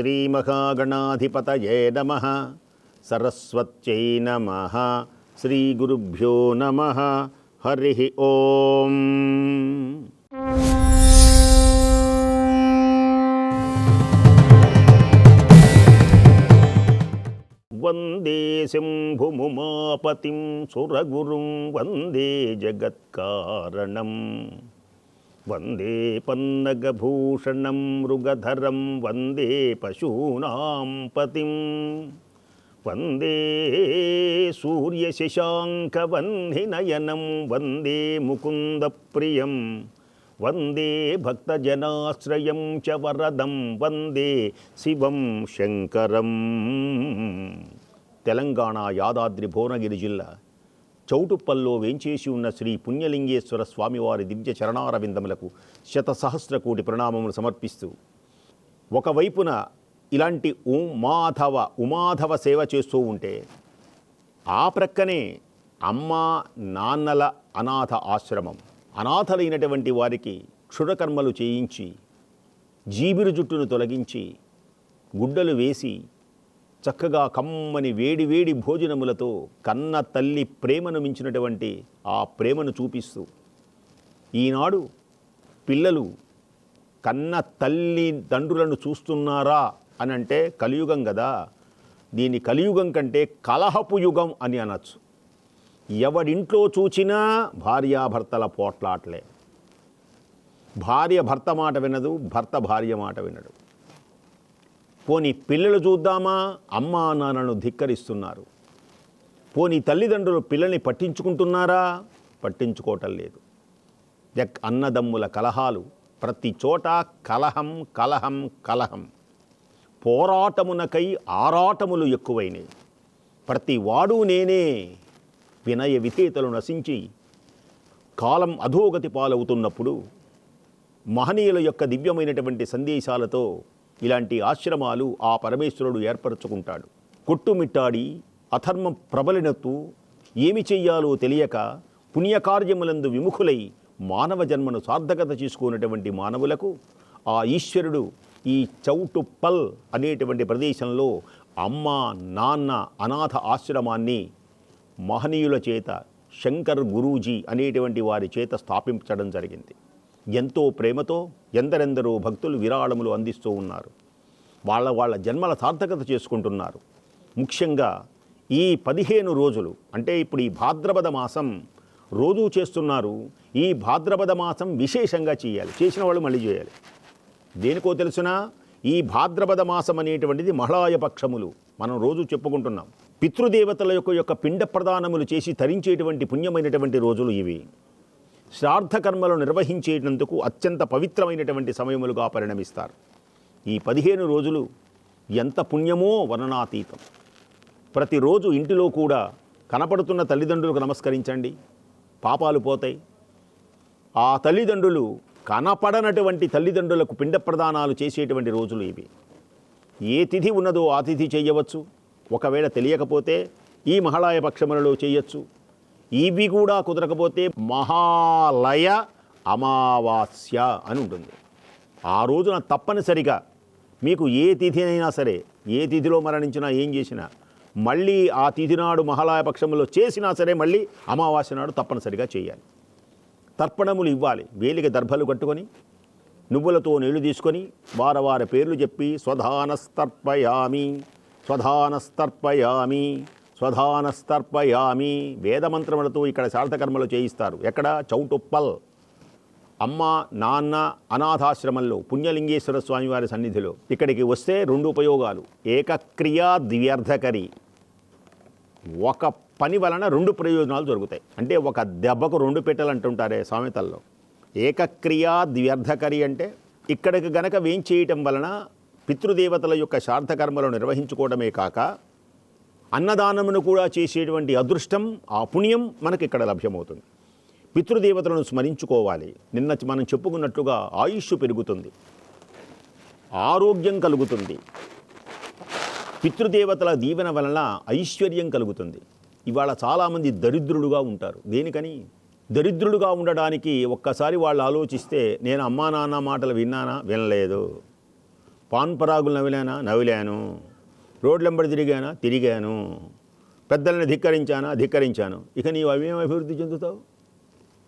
శ్రీమహాగణాధిపతయే నమః. సరస్వత్యై నమః. శ్రీగురుభ్యో నమః. హరి ఓం. వందే శంభుముమాపతిం సురగురుం వందే జగత్కారణం వందే పన్నగభూషణం మృగధరం వందే పశూనాం పతిం వందే సూర్యశశాంకవన్నినయనం వందే ముకుందప్రియం వందే భక్తజనాశ్రయం చ వరదం వందే శివం శంకరం. తెలంగాణ యాదాద్రి భువనగిరి జిల్లా చౌటుప్పల్లో వేంచేసి ఉన్న శ్రీ పుణ్యలింగేశ్వర స్వామివారి దివ్య చరణారవిందములకు శతసహస్రకోటి ప్రణామములు సమర్పిస్తూ, ఒకవైపున ఇలాంటి ఉమాధవ సేవ చేస్తూ ఉంటే, ఆ ప్రక్కనే అమ్మ నాన్నల అనాథ ఆశ్రమం, అనాథలైనటువంటి వారికి క్షురకర్మలు చేయించి జీబిరు జుట్టును తొలగించి గుడ్డలు వేసి చక్కగా కమ్మని వేడి వేడి భోజనములతో కన్న తల్లి ప్రేమను మించినటువంటి ఆ ప్రేమను చూపిస్తూ, ఈనాడు పిల్లలు కన్న తల్లి తండ్రులను చూస్తున్నారా అని అంటే కలియుగం కదా. దీని కలియుగం కంటే కలహపు యుగం అని అనొచ్చు. ఎవడింట్లో చూచినా భార్యాభర్తల పోట్లాట్లే. భార్య భర్త మాట వినదు, భర్త భార్య మాట వినడు. పోనీ పిల్లలు చూద్దామా, అమ్మా నాన్నను ధిక్కరిస్తున్నారు. పోనీ తల్లిదండ్రులు పిల్లల్ని పట్టించుకుంటున్నారా, పట్టించుకోవటం లేదు. అన్నదమ్ముల కలహాలు ప్రతి చోట కలహం కలహం కలహం. పోరాటమునకై ఆరాటములు ఎక్కువైనాయి. ప్రతి వాడు నేనే వినయ విధేతలు నశించి కాలం అధోగతి పాలవుతున్నప్పుడు మహనీయుల యొక్క దివ్యమైనటువంటి సందేశాలతో ఇలాంటి ఆశ్రమాలు ఆ పరమేశ్వరుడు ఏర్పరచుకుంటాడు. కొట్టుమిట్టాడి అధర్మం ప్రబలినట్టు ఏమి చెయ్యాలో తెలియక పుణ్యకార్యములందు విముఖులై మానవ జన్మను సార్థకత చేసుకున్నటువంటి మానవులకు ఆ ఈశ్వరుడు ఈ చౌటుప్పల్ అనేటువంటి ప్రదేశంలో అమ్మ నాన్న అనాథ ఆశ్రమాన్ని మహనీయుల చేత శంకర్ గురూజీ అనేటువంటి వారి చేత స్థాపించడం జరిగింది. ఎంతో ప్రేమతో ఎందరెందరో భక్తులు విరాళములు అందిస్తూ ఉన్నారు. వాళ్ళ జన్మల సార్థకత చేసుకుంటున్నారు. ముఖ్యంగా ఈ 15 రోజులు అంటే ఇప్పుడు ఈ భాద్రపద మాసం రోజూ చేస్తున్నారు. ఈ భాద్రపద మాసం విశేషంగా చేయాలి. చేసిన వాళ్ళు మళ్ళీ చేయాలి. దేనికో తెలుసునా, ఈ భాద్రపద మాసం అనేటువంటిది మహళాయ పక్షములు మనం రోజు చెప్పుకుంటున్నాం. పితృదేవతల యొక్క పిండ ప్రదానములు చేసి తరించేటువంటి పుణ్యమైనటువంటి రోజులు ఇవి. శ్రాద్ధకర్మలు నిర్వహించేటందుకు అత్యంత పవిత్రమైనటువంటి సమయములుగా పరిణమిస్తారు. ఈ 15 రోజులు ఎంత పుణ్యమో వర్ణనాతీతం. ప్రతిరోజు ఇంటిలో కూడా కనపడుతున్న తల్లిదండ్రులకు నమస్కరించండి, పాపాలు పోతాయి. ఆ తల్లిదండ్రులు కనపడనటువంటి తల్లిదండ్రులకు పిండ ప్రదానాలు చేసేటువంటి రోజులు ఇవి. ఏ తిథి ఉన్నదో ఆ తిథి చేయవచ్చు. ఒకవేళ తెలియకపోతే ఈ మహాళయ పక్షములలో చేయొచ్చు. ఇవి కూడా కుదరకపోతే మహాలయ అమావాస్య అని ఉంటుంది. ఆ రోజున తప్పనిసరిగా మీకు ఏ తిథి అయినా సరే, ఏ తిథిలో మరణించినా ఏం చేసినా మళ్ళీ ఆ తిథి నాడు మహాలయ పక్షంలో చేసినా సరే మళ్ళీ అమావాస్య నాడు తప్పనిసరిగా చేయాలి. తర్పణములు ఇవ్వాలి. వేలికి దర్భలు కట్టుకొని నువ్వులతో నీళ్లు తీసుకొని వారి పేర్లు చెప్పి స్వధానస్తర్పయామి స్వధానస్తర్పయామి స్వధానస్తర్పయామి వేదమంత్రములతో ఇక్కడ శ్రాద్ధకర్మలు చేయిస్తారు. ఎక్కడ? చౌటుప్పల్ అమ్మ నాన్న అనాథాశ్రమంలో పుణ్యలింగేశ్వర స్వామివారి సన్నిధిలో. ఇక్కడికి వస్తే 2 ఉపయోగాలు. ఏకక్రియా ద్వ్యర్థకరి. ఒక పని వలన 2 ప్రయోజనాలు జరుగుతాయి. అంటే ఒక దెబ్బకు 2 పెట్టెలు అంటుంటారే సామెతల్లో. ఏకక్రియా ద్వ్యర్థకరి అంటే ఇక్కడికి గనక వేంచేయటం వలన పితృదేవతల యొక్క శ్రాద్ధకర్మలు నిర్వహించుకోవడమే కాక అన్నదానమును కూడా చేసేటువంటి అదృష్టం, ఆ పుణ్యం మనకి ఇక్కడ లభ్యమవుతుంది. పితృదేవతలను స్మరించుకోవాలి. నిన్న మనం చెప్పుకున్నట్లుగా ఆయుష్ పెరుగుతుంది, ఆరోగ్యం కలుగుతుంది, పితృదేవతల దీవెన వలన ఐశ్వర్యం కలుగుతుంది. ఇవాళ చాలామంది దరిద్రులుగా ఉంటారు. దేనికని? దరిద్రులుగా ఉండడానికి ఒక్కసారి వాళ్ళు ఆలోచిస్తే, నేను అమ్మా నాన్న మాటలు విన్నానా? వినలేదు. పాన్ పరాగులు నవిలాను, రోడ్లెంబడి తిరిగాను, పెద్దలను ధిక్కరించాను. ఇక నీవు అవేం అభివృద్ధి చెందుతావు?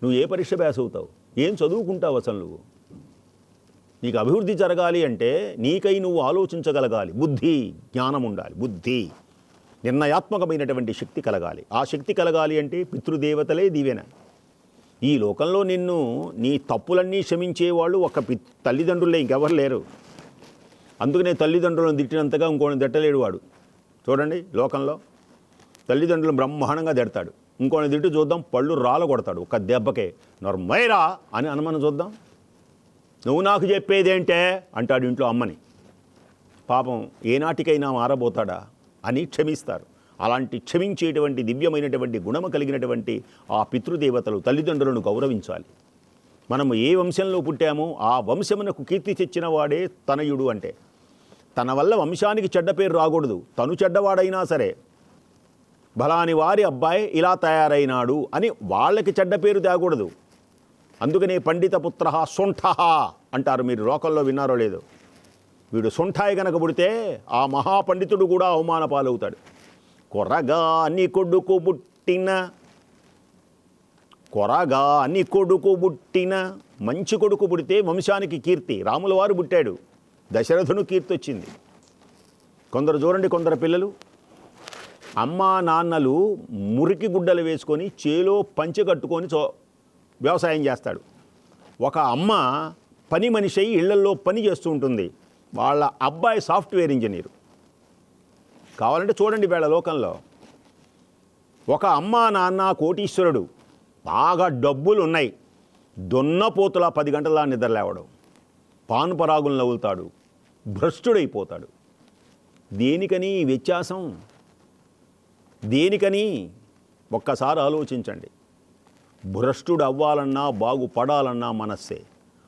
నువ్వు ఏ పరీక్ష పాస్ అవుతావు? ఏం చదువుకుంటావు అసలు నువ్వు? నీకు అభివృద్ధి జరగాలి అంటే నీకై నువ్వు ఆలోచించగలగాలి. బుద్ధి, జ్ఞానం ఉండాలి. బుద్ధి, నిర్ణయాత్మకమైనటువంటి శక్తి కలగాలి. ఆ శక్తి కలగాలి అంటే పితృదేవతలే దీవెన. ఈ లోకంలో నిన్ను నీ తప్పులన్నీ క్షమించేవాళ్ళు ఒక తల్లిదండ్రులే, ఇంకెవరు లేరు. అందుకనే తల్లిదండ్రులను తిట్టినంతగా ఇంకోని తిట్టలేడు వాడు. చూడండి, లోకంలో తల్లిదండ్రులను బ్రహ్మాండంగా తిడతాడు, ఇంకోని తిట్టు చూద్దాం పళ్ళు రాళ్ళ కొడతాడు ఒక దెబ్బకే. నర్మైరా అని అనమని చూద్దాం. నువ్వు నాకు చెప్పేదేంటే అంటాడు ఇంట్లో అమ్మని. పాపం ఏనాటికైనా మారబోతాడా అని క్షమిస్తారు. అలాంటి క్షమించేటువంటి దివ్యమైనటువంటి గుణము కలిగినటువంటి ఆ పితృదేవతలు, తల్లిదండ్రులను గౌరవించాలి. మనము ఏ వంశంలో పుట్టామో ఆ వంశమునకు కీర్తి తెచ్చిన వాడే తనయుడు. అంటే తన వల్ల వంశానికి చెడ్డ పేరు రాకూడదు. తను చెడ్డవాడైనా సరే, బలాని వారి అబ్బాయి ఇలా తయారైనాడు అని వాళ్ళకి చెడ్డ పేరు తేకూడదు. అందుకనే పండిత పుత్ర సొంఠ అంటారు. మీరు లోకల్లో విన్నారో లేదో. వీడు సొంఠాయి కనుక పుడితే ఆ మహాపండితుడు కూడా అవమాన పాలవుతాడు. కొరగాని కొడుకు పుట్టిన మంచి కొడుకు పుడితే వంశానికి కీర్తి. రాముల వారు పుట్టాడు, దశరథును కీర్తి వచ్చింది. కొందరు చూడండి, కొందరు పిల్లలు అమ్మా నాన్నలు మురికి గుడ్డలు వేసుకొని చేలో పంచె కట్టుకొని వ్యవసాయం చేస్తాడు. ఒక అమ్మ పని మనిషి అయి ఇళ్లల్లో పని చేస్తూ ఉంటుంది. వాళ్ళ అబ్బాయి సాఫ్ట్వేర్ ఇంజనీరు. కావాలంటే చూడండి, వేళ లోకంలో ఒక అమ్మ నాన్న కోటీశ్వరుడు, బాగా డబ్బులు ఉన్నాయి, దున్నపోతులా 10 గంటల నిద్ర లేవడం, పాను పరాగులు నవ్వుతాడు, భ్రష్టుడైపోతాడు. దేనికని వ్యత్యాసం? దేనికని? ఒక్కసారి ఆలోచించండి. భ్రష్టుడు అవ్వాలన్నా, బాగుపడాలన్నా మనస్సే.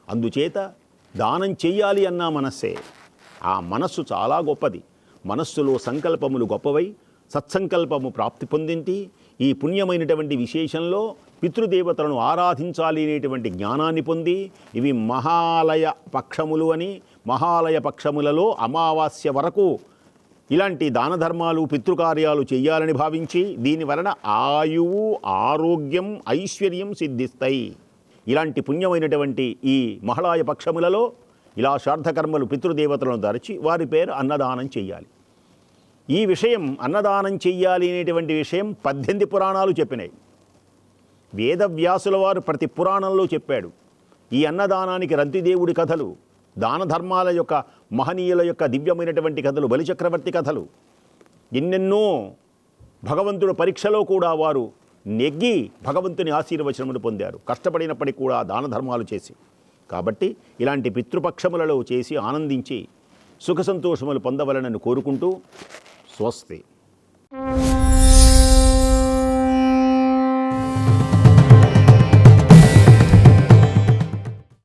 అందుచేత దానం చెయ్యాలి అన్నా మనస్సే. ఆ మనస్సు చాలా గొప్పది. మనస్సులో సంకల్పములు గొప్పవై సత్సంకల్పము ప్రాప్తి పొందింటి. ఈ పుణ్యమైనటువంటి విశేషంలో పితృదేవతలను ఆరాధించాలి అనేటువంటి జ్ఞానాన్ని పొంది, ఇవి మహాలయ పక్షములు అని, మహాలయ పక్షములలో అమావాస్య వరకు ఇలాంటి దాన ధర్మాలు, పితృకార్యాలు చేయాలని భావించి దీని వలన ఆయువు, ఆరోగ్యం, ఐశ్వర్యం సిద్ధిస్తాయి. ఇలాంటి పుణ్యమైనటువంటి ఈ మహాలయ పక్షములలో ఇలా శ్రాద్ధకర్మలు పితృదేవతలను దరచి వారి పేరు అన్నదానం చెయ్యాలి. ఈ విషయం అన్నదానం చెయ్యాలి అనేటువంటి విషయం 18 పురాణాలు చెప్పినాయి. వేదవ్యాసుల వారు ప్రతి పురాణంలో చెప్పాడు. ఈ అన్నదానానికి రంతిదేవుడి కథలు, దాన ధర్మాల యొక్క మహనీయుల యొక్క దివ్యమైనటువంటి కథలు, బలిచక్రవర్తి కథలు, ఎన్నెన్నో. భగవంతుడు పరీక్షలో కూడా వారు నెగ్గి భగవంతుని ఆశీర్వచనమును పొందారు, కష్టపడినప్పటికీ కూడా దాన ధర్మాలు చేసి. కాబట్టి ఇలాంటి పితృపక్షములలో చేసి ఆనందించి సుఖ సంతోషములు పొందవలనని కోరుకుంటూ స్వస్తి.